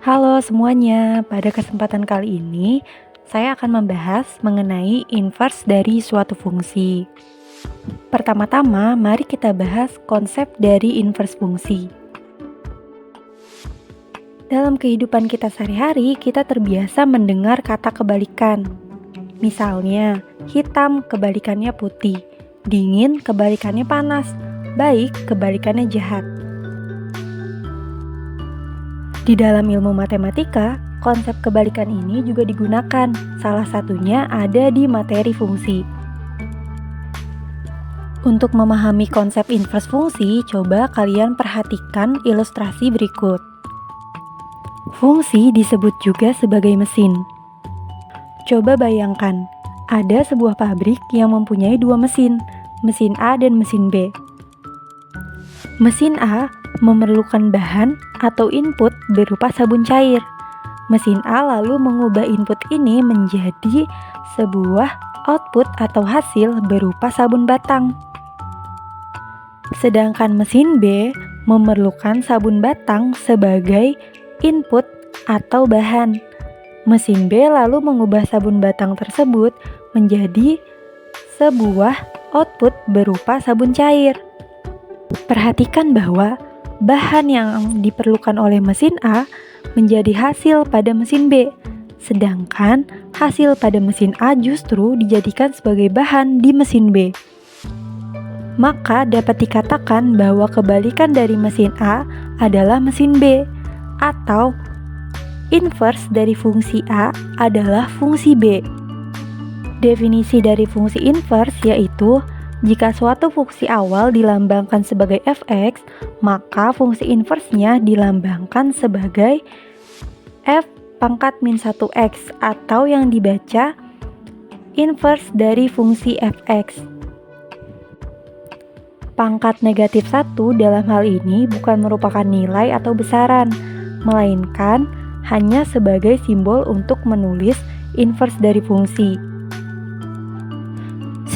Halo semuanya, pada kesempatan kali ini saya akan membahas mengenai inverse dari suatu fungsi. Pertama-tama, mari kita bahas konsep dari inverse fungsi. Dalam kehidupan kita sehari-hari, kita terbiasa mendengar kata kebalikan. Misalnya, hitam kebalikannya putih, dingin kebalikannya panas, baik kebalikannya jahat. Di dalam ilmu matematika, konsep kebalikan ini juga digunakan. Salah satunya ada di materi fungsi. Untuk memahami konsep inverse fungsi, coba kalian perhatikan ilustrasi berikut. Fungsi disebut juga sebagai mesin. Coba bayangkan, ada sebuah pabrik yang mempunyai dua mesin A dan mesin B. Mesin A memerlukan bahan atau input berupa sabun cair. Mesin A lalu mengubah input ini menjadi sebuah output atau hasil berupa sabun batang. Sedangkan mesin B memerlukan sabun batang sebagai input atau bahan. Mesin B lalu mengubah sabun batang tersebut menjadi sebuah output berupa sabun cair. Perhatikan bahwa bahan yang diperlukan oleh mesin A menjadi hasil pada mesin B, sedangkan hasil pada mesin A justru dijadikan sebagai bahan di mesin B. Maka dapat dikatakan bahwa kebalikan dari mesin A adalah mesin B, atau inverse dari fungsi A adalah fungsi B. Definisi dari fungsi inverse yaitu jika suatu fungsi awal dilambangkan sebagai fx, maka fungsi inversenya dilambangkan sebagai f pangkat min 1x atau yang dibaca inverse dari fungsi fx. Pangkat negatif 1 dalam hal ini bukan merupakan nilai atau besaran, melainkan hanya sebagai simbol untuk menulis inverse dari fungsi.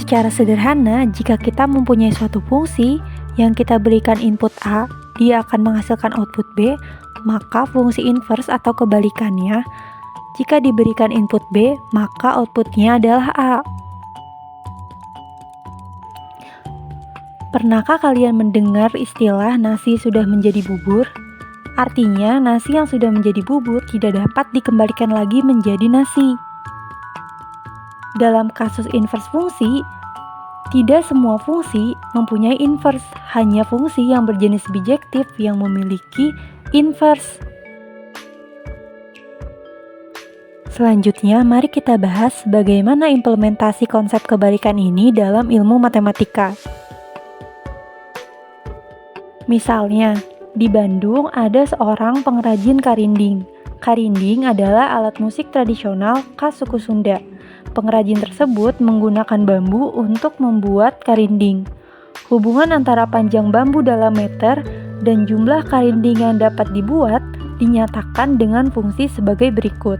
Secara sederhana, jika kita mempunyai suatu fungsi yang kita berikan input A, dia akan menghasilkan output B, maka fungsi inverse atau kebalikannya, jika diberikan input B, maka outputnya adalah A. Pernahkah kalian mendengar istilah nasi sudah menjadi bubur? Artinya, nasi yang sudah menjadi bubur tidak dapat dikembalikan lagi menjadi nasi. Dalam kasus inverse fungsi, tidak semua fungsi mempunyai inverse, hanya fungsi yang berjenis bijektif yang memiliki inverse. Selanjutnya, mari kita bahas bagaimana implementasi konsep kebalikan ini dalam ilmu matematika. Misalnya, di Bandung ada seorang pengrajin karinding. Karinding adalah alat musik tradisional khas suku Sunda. Pengrajin tersebut menggunakan bambu untuk membuat karinding. Hubungan antara panjang bambu dalam meter dan jumlah karinding yang dapat dibuat dinyatakan dengan fungsi sebagai berikut.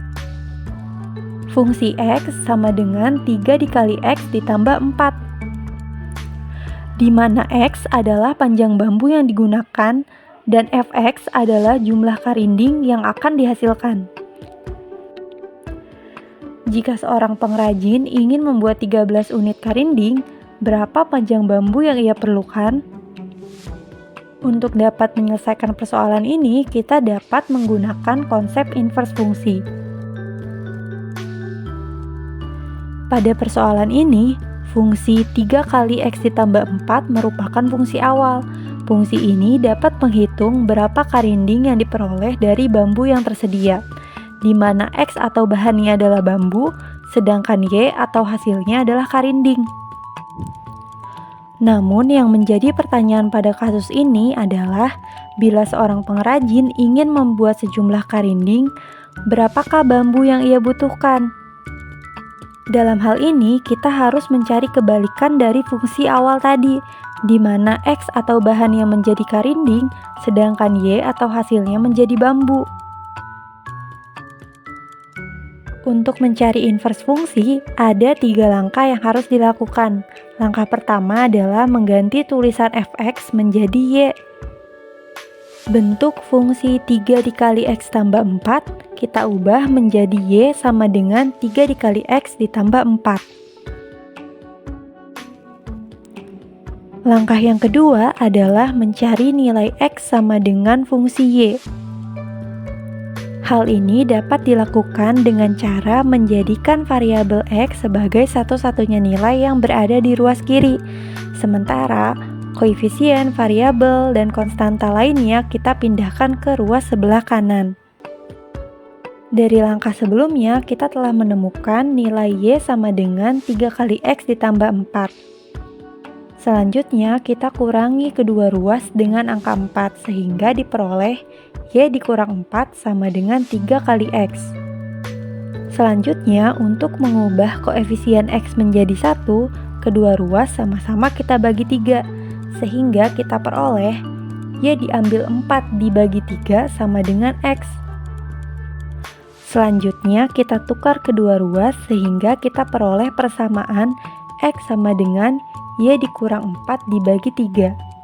Fungsi X sama dengan 3 dikali X ditambah 4, di mana X adalah panjang bambu yang digunakan dan Fx adalah jumlah karinding yang akan dihasilkan. Jika seorang pengrajin ingin membuat 13 unit karinding, berapa panjang bambu yang ia perlukan? Untuk dapat menyelesaikan persoalan ini, kita dapat menggunakan konsep inverse fungsi. Pada persoalan ini, fungsi 3 kali X ditambah 4 merupakan fungsi awal. Fungsi ini dapat menghitung berapa karinding yang diperoleh dari bambu yang tersedia, di mana X atau bahannya adalah bambu, sedangkan Y atau hasilnya adalah karinding. Namun yang menjadi pertanyaan pada kasus ini adalah, bila seorang pengrajin ingin membuat sejumlah karinding, berapakah bambu yang ia butuhkan? Dalam hal ini, kita harus mencari kebalikan dari fungsi awal tadi, di mana X atau bahan yang menjadi karinding, sedangkan Y atau hasilnya menjadi bambu. Untuk mencari inverse fungsi, ada 3 langkah yang harus dilakukan. Langkah pertama adalah mengganti tulisan fx menjadi y. Bentuk fungsi 3 dikali X tambah 4 kita ubah menjadi Y sama dengan 3 dikali X ditambah 4. Langkah yang kedua adalah mencari nilai X sama dengan fungsi Y. Hal ini dapat dilakukan dengan cara menjadikan variabel X sebagai satu-satunya nilai yang berada di ruas kiri. Sementara, koefisien, variabel, dan konstanta lainnya kita pindahkan ke ruas sebelah kanan. Dari langkah sebelumnya, kita telah menemukan nilai Y sama dengan 3 kali X ditambah 4. Selanjutnya, kita kurangi kedua ruas dengan angka 4 sehingga diperoleh Y dikurang 4 sama dengan 3 kali X. Selanjutnya, untuk mengubah koefisien X menjadi 1, kedua ruas sama-sama kita bagi 3, sehingga kita peroleh Y diambil 4 dibagi 3 sama dengan X. Selanjutnya, kita tukar kedua ruas sehingga kita peroleh persamaan X sama dengan Y dikurang 4 dibagi 3.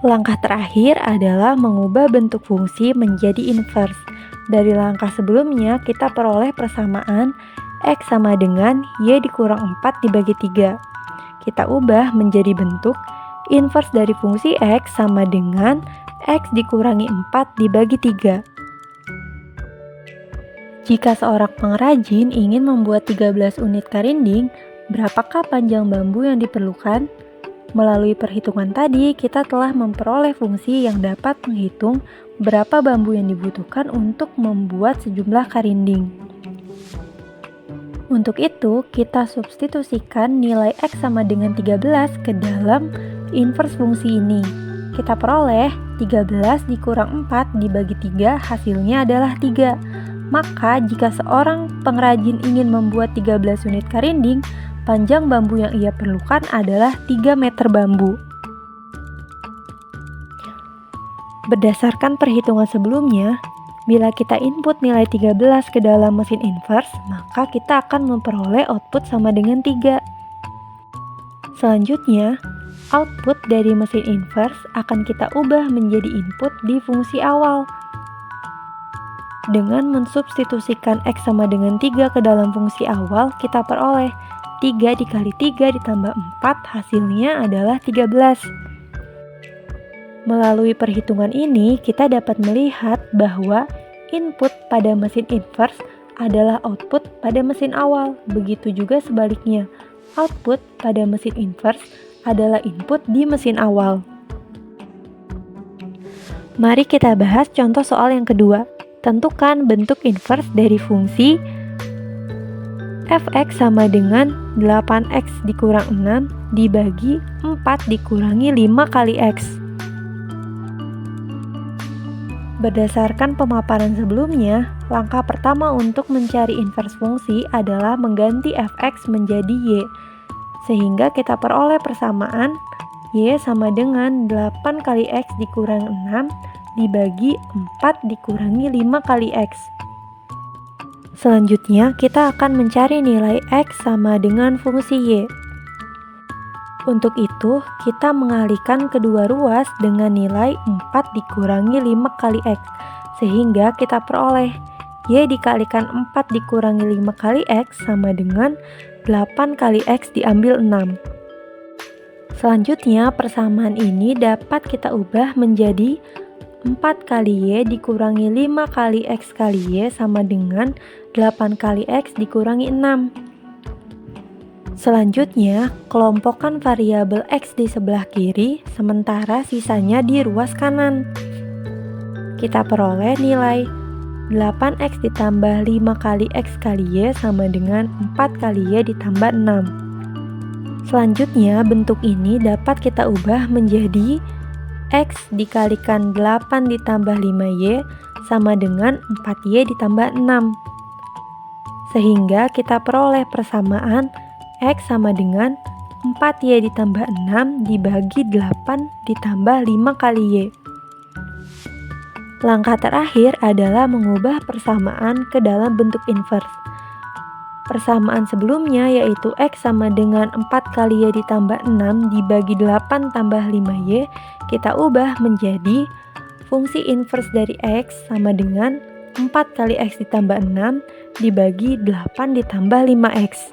Langkah terakhir adalah mengubah bentuk fungsi menjadi inverse. Dari langkah sebelumnya, kita peroleh persamaan X sama dengan Y dikurang 4 dibagi 3. Kita ubah menjadi bentuk inverse dari fungsi X sama dengan X dikurangi 4 dibagi 3. Jika seorang pengrajin ingin membuat 13 unit karinding, berapakah panjang bambu yang diperlukan? Melalui perhitungan tadi, kita telah memperoleh fungsi yang dapat menghitung berapa bambu yang dibutuhkan untuk membuat sejumlah karinding. Untuk itu, kita substitusikan nilai X sama dengan 13 ke dalam inverse fungsi ini. Kita peroleh 13 dikurang 4 dibagi 3 hasilnya adalah 3. Maka, jika seorang pengrajin ingin membuat 13 unit karinding, panjang bambu yang ia perlukan adalah 3 meter bambu. Berdasarkan perhitungan sebelumnya, bila kita input nilai 13 ke dalam mesin inverse, maka kita akan memperoleh output sama dengan 3. Selanjutnya, output dari mesin inverse akan kita ubah menjadi input di fungsi awal. Dengan mensubstitusikan X sama dengan 3 ke dalam fungsi awal, kita peroleh 3 dikali 3 ditambah 4 hasilnya adalah 13. Melalui perhitungan ini, kita dapat melihat bahwa input pada mesin inverse adalah output pada mesin awal. Begitu juga sebaliknya, output pada mesin inverse adalah input di mesin awal. Mari kita bahas contoh soal yang kedua. Tentukan bentuk inverse dari fungsi fx sama dengan 8x dikurang 6 dibagi 4 dikurangi 5 kali x. Berdasarkan pemaparan sebelumnya, langkah pertama untuk mencari inverse fungsi adalah mengganti fx menjadi y, sehingga kita peroleh persamaan y sama dengan 8 kali x dikurang 6 dibagi 4 dikurangi 5 kali x. Selanjutnya, kita akan mencari nilai X sama dengan fungsi Y. Untuk itu, kita mengalihkan kedua ruas dengan nilai 4 dikurangi 5 kali X, sehingga kita peroleh Y dikalikan 4 dikurangi 5 kali X sama dengan 8 kali X diambil 6. Selanjutnya, persamaan ini dapat kita ubah menjadi 4 kali Y dikurangi 5 kali X kali Y sama dengan 8 kali X dikurangi 6. Selanjutnya, kelompokkan variabel X di sebelah kiri, sementara sisanya di ruas kanan. Kita peroleh nilai 8X ditambah 5 kali X kali Y sama dengan 4 kali Y ditambah 6. Selanjutnya, bentuk ini dapat kita ubah menjadi X dikalikan 8 ditambah 5Y sama dengan 4Y ditambah 6. Sehingga kita peroleh persamaan X sama dengan 4Y ditambah 6 dibagi 8 ditambah 5 kali Y. Langkah terakhir adalah mengubah persamaan ke dalam bentuk inverse. Persamaan sebelumnya yaitu X sama dengan 4 kali Y ditambah 6 dibagi 8 tambah 5Y, kita ubah menjadi fungsi inverse dari X sama dengan 4 kali X ditambah 6 dibagi 8 ditambah 5X.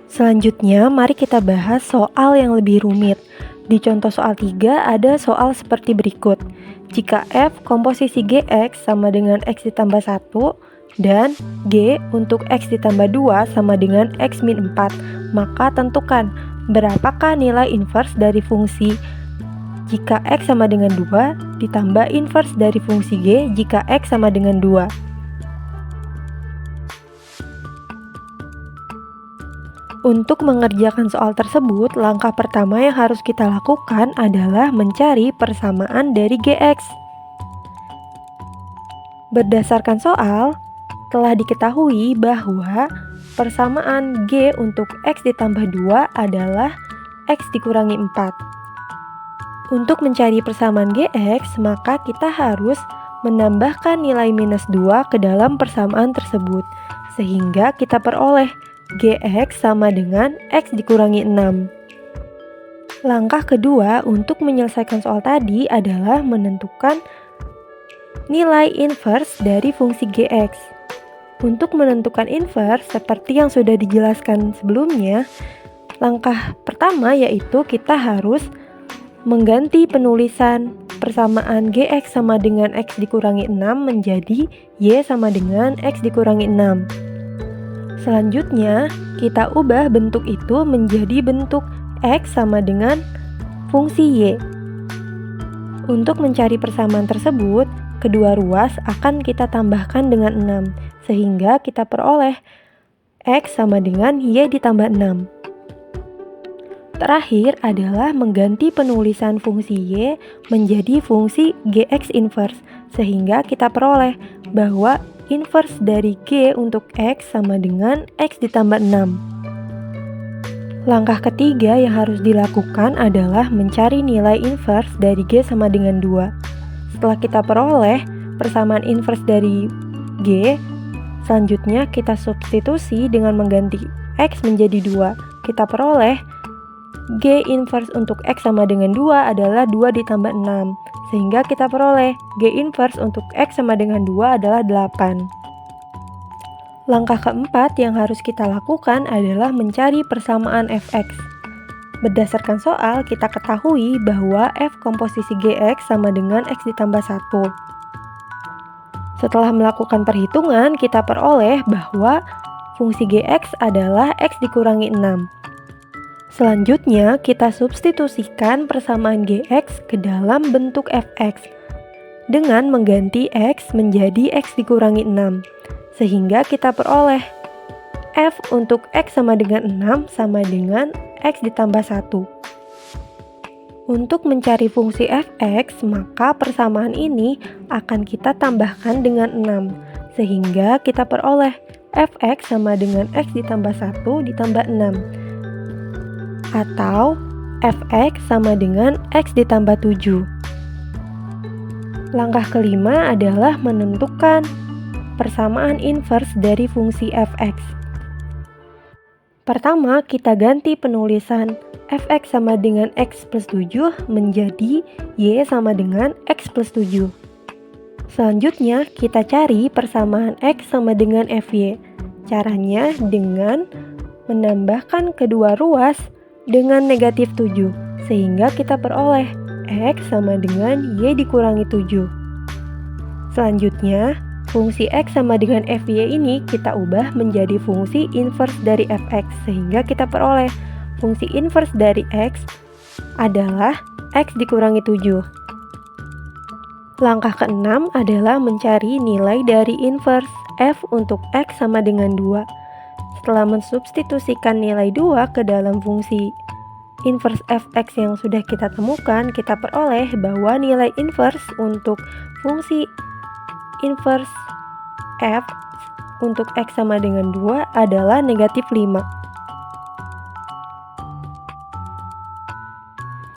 Selanjutnya, mari kita bahas soal yang lebih rumit. Di contoh soal 3 ada soal seperti berikut. Jika F komposisi Gx sama dengan X ditambah 1 dan G untuk X ditambah 2 sama dengan X min 4, maka tentukan berapakah nilai inverse dari fungsi jika X sama dengan 2 ditambah inverse dari fungsi G jika X sama dengan 2. Untuk mengerjakan soal tersebut, langkah pertama yang harus kita lakukan adalah mencari persamaan dari Gx. Berdasarkan soal, telah diketahui bahwa persamaan G untuk X ditambah 2 adalah X dikurangi 4. Untuk mencari persamaan Gx, maka kita harus menambahkan nilai minus 2 ke dalam persamaan tersebut, sehingga kita peroleh Gx sama dengan X dikurangi 6. Langkah kedua untuk menyelesaikan soal tadi adalah menentukan nilai inverse dari fungsi Gx. Untuk menentukan inverse, seperti yang sudah dijelaskan sebelumnya, langkah pertama yaitu kita harus mengganti penulisan persamaan Gx sama dengan X dikurangi 6 menjadi Y sama dengan X dikurangi 6. Selanjutnya, kita ubah bentuk itu menjadi bentuk X sama dengan fungsi Y. Untuk mencari persamaan tersebut, kedua ruas akan kita tambahkan dengan 6, sehingga kita peroleh X sama dengan Y ditambah 6. Terakhir adalah mengganti penulisan fungsi Y menjadi fungsi Gx inverse, sehingga kita peroleh bahwa inverse dari G untuk X sama dengan X ditambah 6. Langkah ketiga yang harus dilakukan adalah mencari nilai inverse dari G sama dengan 2. Setelah kita peroleh persamaan inverse dari G, selanjutnya kita substitusi dengan mengganti X menjadi 2. Kita peroleh G inverse untuk X sama dengan 2 adalah 2 ditambah 6. Sehingga kita peroleh G inverse untuk X sama dengan 2 adalah 8. Langkah keempat yang harus kita lakukan adalah mencari persamaan Fx. Berdasarkan soal, kita ketahui bahwa F komposisi Gx sama dengan X ditambah 1. Setelah melakukan perhitungan, kita peroleh bahwa fungsi Gx adalah X dikurangi 6. Selanjutnya, kita substitusikan persamaan Gx ke dalam bentuk Fx dengan mengganti X menjadi X dikurangi 6, sehingga kita peroleh F untuk X sama dengan 6 sama dengan X ditambah 1. Untuk mencari fungsi Fx, maka persamaan ini akan kita tambahkan dengan 6, sehingga kita peroleh Fx sama dengan X ditambah 1 ditambah 6. Atau Fx sama dengan X ditambah 7. Langkah kelima adalah menentukan persamaan inverse dari fungsi Fx. Pertama, kita ganti penulisan Fx sama dengan X plus 7 menjadi Y sama dengan X plus 7. Selanjutnya, kita cari persamaan X sama dengan Fy. Caranya dengan menambahkan kedua ruas dengan negatif 7, sehingga kita peroleh X sama dengan Y dikurangi 7. Selanjutnya, fungsi X sama dengan Fy ini kita ubah menjadi fungsi inverse dari Fx, sehingga kita peroleh fungsi inverse dari X adalah X dikurangi 7. Langkah keenam adalah mencari nilai dari inverse F untuk X sama dengan 2. Setelah mensubstitusikan nilai 2 ke dalam fungsi inverse Fx yang sudah kita temukan, kita peroleh bahwa nilai inverse untuk fungsi inverse F untuk X sama dengan 2 adalah negatif 5.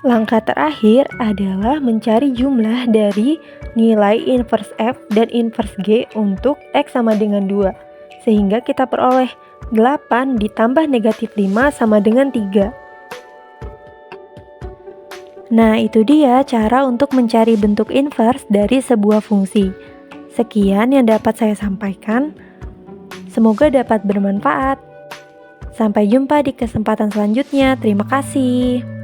Langkah terakhir adalah mencari jumlah dari nilai inverse F dan inverse G untuk X sama dengan 2. Sehingga kita peroleh 8 ditambah negatif 5 sama dengan 3. Nah, itu dia cara untuk mencari bentuk inverse dari sebuah fungsi. Sekian yang dapat saya sampaikan. Semoga dapat bermanfaat. Sampai jumpa di kesempatan selanjutnya. Terima kasih.